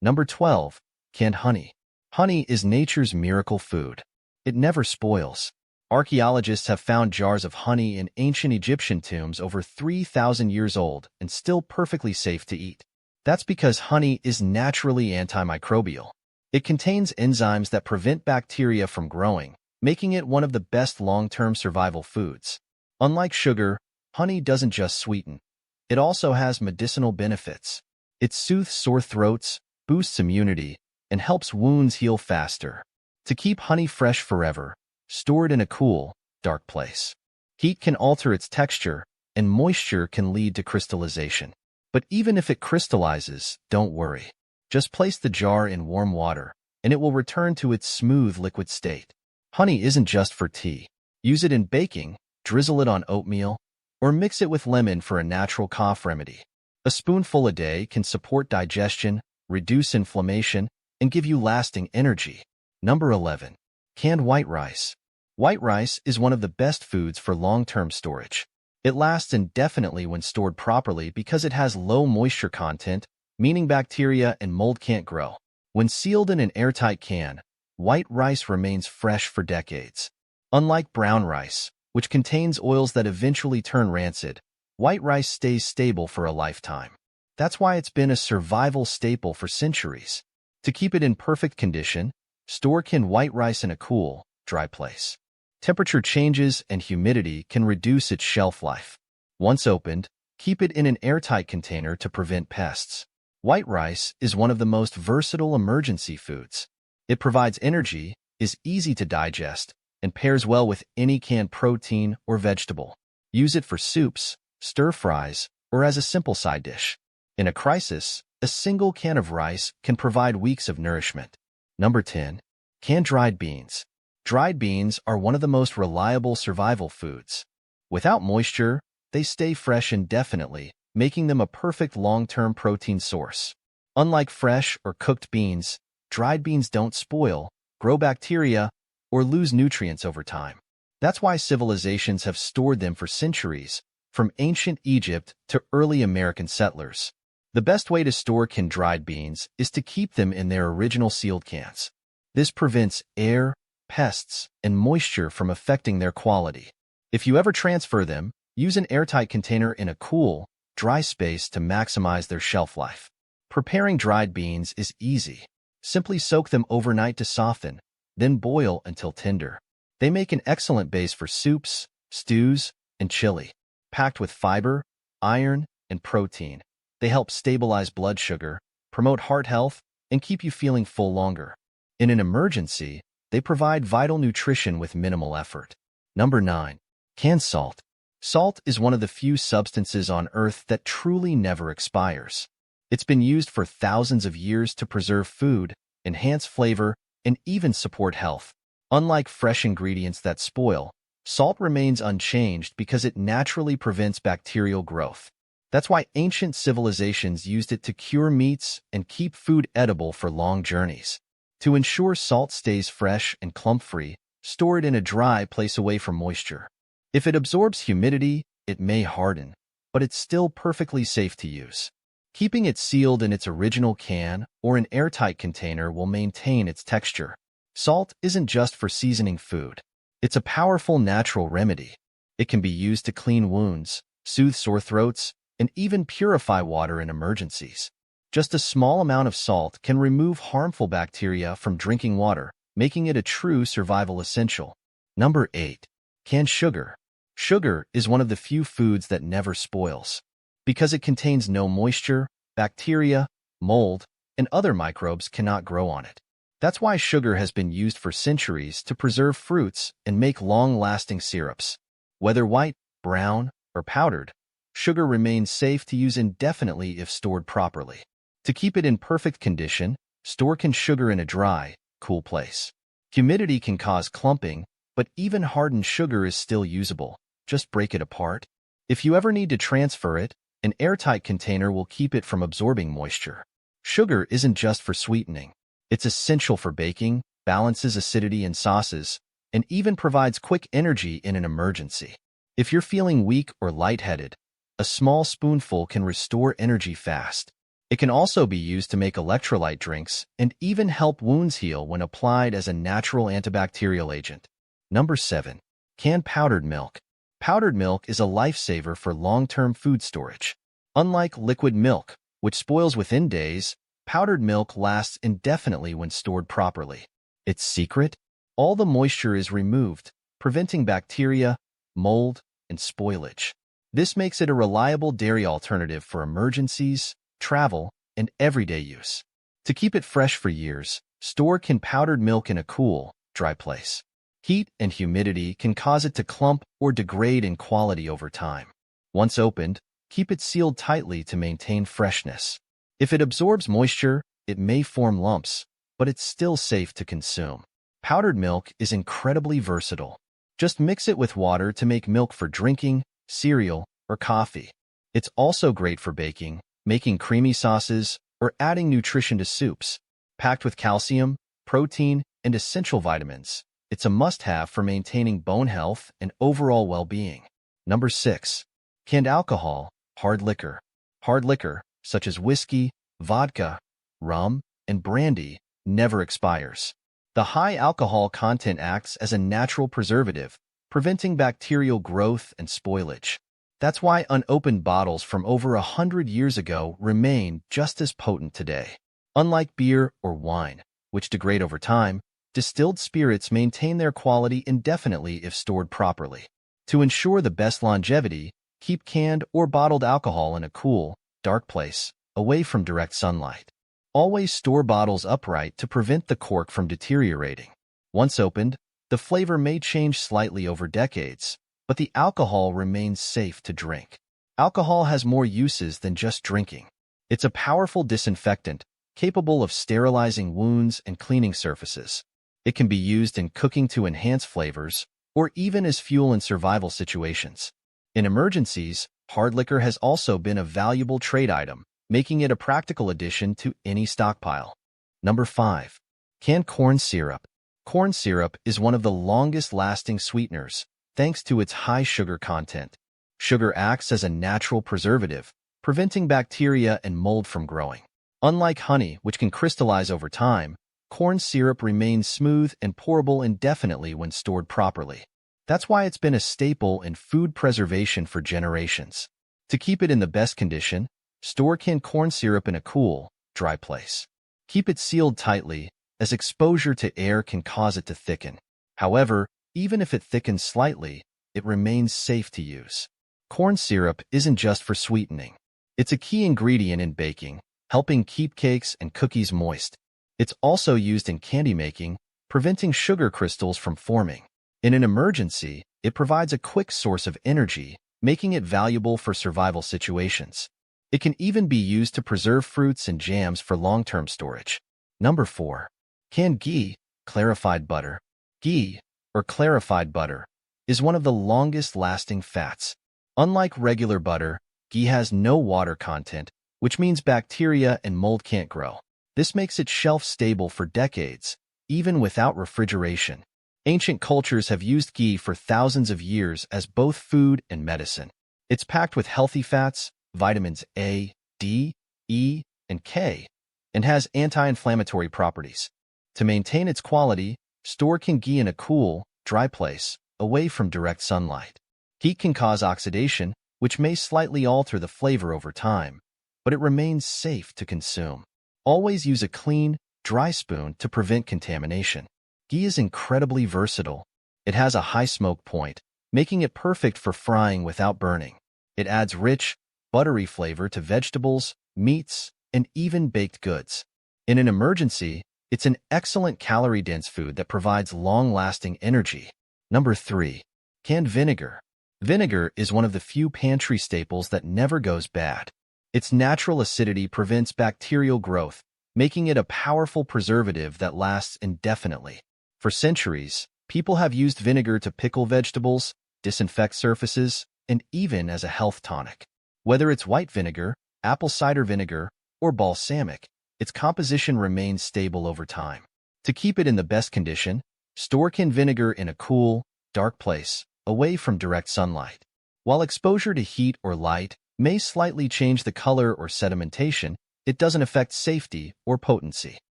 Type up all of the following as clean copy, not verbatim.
Number 12. Canned honey. Honey is nature's miracle food. It never spoils. Archaeologists have found jars of honey in ancient Egyptian tombs over 3,000 years old and still perfectly safe to eat. That's because honey is naturally antimicrobial. It contains enzymes that prevent bacteria from growing, making it one of the best long-term survival foods. Unlike sugar, honey doesn't just sweeten. It also has medicinal benefits. It soothes sore throats, boosts immunity, and helps wounds heal faster. To keep honey fresh forever, store it in a cool, dark place. Heat can alter its texture, and moisture can lead to crystallization. But even if it crystallizes, don't worry. Just place the jar in warm water, and it will return to its smooth liquid state. Honey isn't just for tea. Use it in baking, drizzle it on oatmeal, or mix it with lemon for a natural cough remedy. A spoonful a day can support digestion, reduce inflammation, and give you lasting energy. Number 11. Canned white rice. White rice is one of the best foods for long-term storage. It lasts indefinitely when stored properly because it has low moisture content, meaning bacteria and mold can't grow. When sealed in an airtight can, white rice remains fresh for decades. Unlike brown rice, which contains oils that eventually turn rancid, white rice stays stable for a lifetime. That's why it's been a survival staple for centuries. To keep it in perfect condition, store canned white rice in a cool, dry place. Temperature changes and humidity can reduce its shelf life. Once opened, keep it in an airtight container to prevent pests. White rice is one of the most versatile emergency foods. It provides energy, is easy to digest, and pairs well with any canned protein or vegetable. Use it for soups, stir-fries, or as a simple side dish. In a crisis, a single can of rice can provide weeks of nourishment. Number 10. Canned dried beans. Dried beans are one of the most reliable survival foods. Without moisture, they stay fresh indefinitely, making them a perfect long-term protein source. Unlike fresh or cooked beans, dried beans don't spoil, grow bacteria, or lose nutrients over time. That's why civilizations have stored them for centuries, from ancient Egypt to early American settlers. The best way to store canned dried beans is to keep them in their original sealed cans. This prevents air, pests, and moisture from affecting their quality. If you ever transfer them, use an airtight container in a cool, dry space to maximize their shelf life. Preparing dried beans is easy. Simply soak them overnight to soften, then boil until tender. They make an excellent base for soups, stews, and chili. Packed with fiber, iron, and protein, they help stabilize blood sugar, promote heart health, and keep you feeling full longer. In an emergency, they provide vital nutrition with minimal effort. Number 9. Canned salt. Salt is one of the few substances on Earth that truly never expires. It's been used for thousands of years to preserve food, enhance flavor, and even support health. Unlike fresh ingredients that spoil, salt remains unchanged because it naturally prevents bacterial growth. That's why ancient civilizations used it to cure meats and keep food edible for long journeys. To ensure salt stays fresh and clump-free, store it in a dry place away from moisture. If it absorbs humidity, it may harden, but it's still perfectly safe to use. Keeping it sealed in its original can or an airtight container will maintain its texture. Salt isn't just for seasoning food. It's a powerful natural remedy. It can be used to clean wounds, soothe sore throats, and even purify water in emergencies. Just a small amount of salt can remove harmful bacteria from drinking water, making it a true survival essential. Number 8. Canned sugar. Sugar is one of the few foods that never spoils. Because it contains no moisture, bacteria, mold, and other microbes cannot grow on it. That's why sugar has been used for centuries to preserve fruits and make long-lasting syrups. Whether white, brown, or powdered, sugar remains safe to use indefinitely if stored properly. To keep it in perfect condition, store canned sugar in a dry, cool place. Humidity can cause clumping, but even hardened sugar is still usable. Just break it apart. If you ever need to transfer it, an airtight container will keep it from absorbing moisture. Sugar isn't just for sweetening. It's essential for baking, balances acidity in sauces, and even provides quick energy in an emergency. If you're feeling weak or lightheaded, a small spoonful can restore energy fast. It can also be used to make electrolyte drinks and even help wounds heal when applied as a natural antibacterial agent. Number 7. Canned powdered milk. Powdered milk is a lifesaver for long-term food storage. Unlike liquid milk, which spoils within days, powdered milk lasts indefinitely when stored properly. Its secret? All the moisture is removed, preventing bacteria, mold, and spoilage. This makes it a reliable dairy alternative for emergencies, travel, and everyday use. To keep it fresh for years, store canned powdered milk in a cool, dry place. Heat and humidity can cause it to clump or degrade in quality over time. Once opened, keep it sealed tightly to maintain freshness. If it absorbs moisture, it may form lumps, but it's still safe to consume. Powdered milk is incredibly versatile. Just mix it with water to make milk for drinking, cereal, or coffee. It's also great for baking, making creamy sauces, or adding nutrition to soups. Packed with calcium, protein, and essential vitamins, it's a must-have for maintaining bone health and overall well-being. Number 6. Canned alcohol, hard liquor. Hard liquor, such as whiskey, vodka, rum, and brandy, never expires. The high alcohol content acts as a natural preservative, preventing bacterial growth and spoilage. That's why unopened bottles from over 100 years ago remain just as potent today. Unlike beer or wine, which degrade over time, distilled spirits maintain their quality indefinitely if stored properly. To ensure the best longevity, keep canned or bottled alcohol in a cool, dark place, away from direct sunlight. Always store bottles upright to prevent the cork from deteriorating. Once opened, the flavor may change slightly over decades, but the alcohol remains safe to drink. Alcohol has more uses than just drinking. It's a powerful disinfectant, capable of sterilizing wounds and cleaning surfaces. It can be used in cooking to enhance flavors, or even as fuel in survival situations. In emergencies, hard liquor has also been a valuable trade item, making it a practical addition to any stockpile. Number 5. Canned corn syrup. Corn syrup is one of the longest-lasting sweeteners, thanks to its high sugar content. Sugar acts as a natural preservative, preventing bacteria and mold from growing. Unlike honey, which can crystallize over time, corn syrup remains smooth and pourable indefinitely when stored properly. That's why it's been a staple in food preservation for generations. To keep it in the best condition, store canned corn syrup in a cool, dry place. Keep it sealed tightly, as exposure to air can cause it to thicken. However, even if it thickens slightly, it remains safe to use. Corn syrup isn't just for sweetening. It's a key ingredient in baking, helping keep cakes and cookies moist. It's also used in candy making, preventing sugar crystals from forming. In an emergency, it provides a quick source of energy, making it valuable for survival situations. It can even be used to preserve fruits and jams for long-term storage. Number 4. Canned ghee, clarified butter. Ghee, or clarified butter, is one of the longest-lasting fats. Unlike regular butter, ghee has no water content, which means bacteria and mold can't grow. This makes it shelf-stable for decades, even without refrigeration. Ancient cultures have used ghee for thousands of years as both food and medicine. It's packed with healthy fats, vitamins A, D, E, and K, and has anti-inflammatory properties. To maintain its quality, store canned ghee in a cool, dry place, away from direct sunlight. Heat can cause oxidation, which may slightly alter the flavor over time, but it remains safe to consume. Always use a clean, dry spoon to prevent contamination. Ghee is incredibly versatile. It has a high smoke point, making it perfect for frying without burning. It adds rich, buttery flavor to vegetables, meats, and even baked goods. In an emergency, it's an excellent calorie-dense food that provides long-lasting energy. Number 3. Canned vinegar. Vinegar is one of the few pantry staples that never goes bad. Its natural acidity prevents bacterial growth, making it a powerful preservative that lasts indefinitely. For centuries, people have used vinegar to pickle vegetables, disinfect surfaces, and even as a health tonic. Whether it's white vinegar, apple cider vinegar, or balsamic, its composition remains stable over time. To keep it in the best condition, store canned vinegar in a cool, dark place, away from direct sunlight. While exposure to heat or light may slightly change the color or sedimentation, it doesn't affect safety or potency.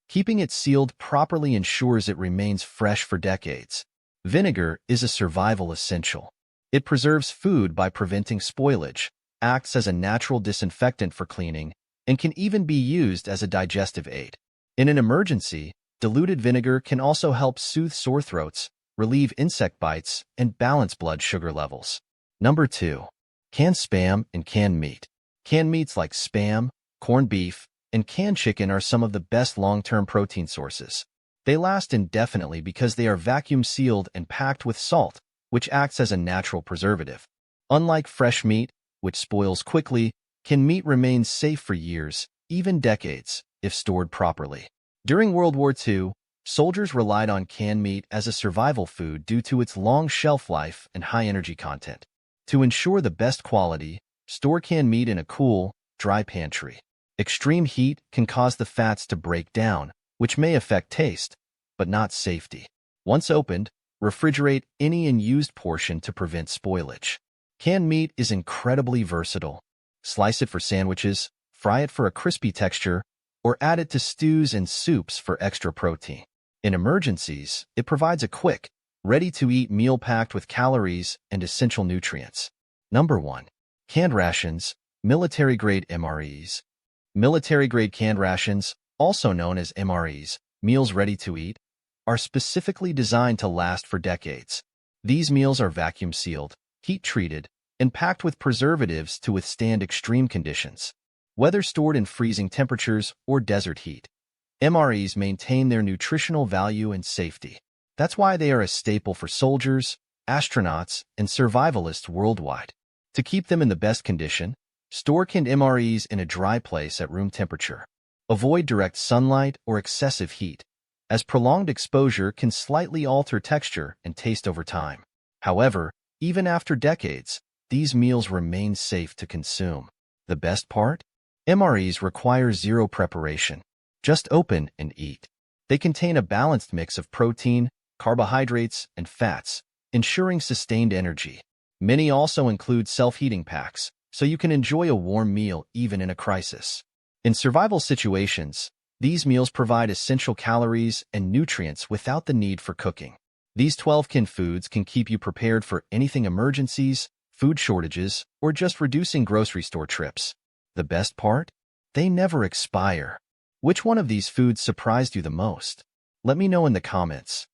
Keeping it sealed properly ensures it remains fresh for decades. Vinegar is a survival essential. It preserves food by preventing spoilage, acts as a natural disinfectant for cleaning, and can even be used as a digestive aid. In an emergency, diluted vinegar can also help soothe sore throats, relieve insect bites, and balance blood sugar levels. Number 2. Canned Spam and canned meat. Canned meats like Spam, corned beef, and canned chicken are some of the best long-term protein sources. They last indefinitely because they are vacuum-sealed and packed with salt, which acts as a natural preservative. Unlike fresh meat, which spoils quickly, canned meat remains safe for years, even decades, if stored properly. During World War II, soldiers relied on canned meat as a survival food due to its long shelf life and high energy content. To ensure the best quality, store canned meat in a cool, dry pantry. Extreme heat can cause the fats to break down, which may affect taste, but not safety. Once opened, refrigerate any unused portion to prevent spoilage. Canned meat is incredibly versatile. Slice it for sandwiches, fry it for a crispy texture, or add it to stews and soups for extra protein. In emergencies, it provides a quick, ready-to-eat meal packed with calories and essential nutrients. Number 1. Canned rations, military-grade MREs. Military-grade canned rations, also known as MREs, meals ready to eat, are specifically designed to last for decades. These meals are vacuum-sealed, heat-treated, and packed with preservatives to withstand extreme conditions. Whether stored in freezing temperatures or desert heat, MREs maintain their nutritional value and safety. That's why they are a staple for soldiers, astronauts, and survivalists worldwide. To keep them in the best condition, store canned MREs in a dry place at room temperature. Avoid direct sunlight or excessive heat, as prolonged exposure can slightly alter texture and taste over time. However, even after decades, these meals remain safe to consume. The best part? MREs require zero preparation. Just open and eat. They contain a balanced mix of protein, carbohydrates, and fats, ensuring sustained energy. Many also include self-heating packs, so you can enjoy a warm meal even in a crisis. In survival situations, these meals provide essential calories and nutrients without the need for cooking. These 12 canned foods can keep you prepared for anything emergencies, food shortages, or just reducing grocery store trips. The best part? They never expire. Which one of these foods surprised you the most? Let me know in the comments.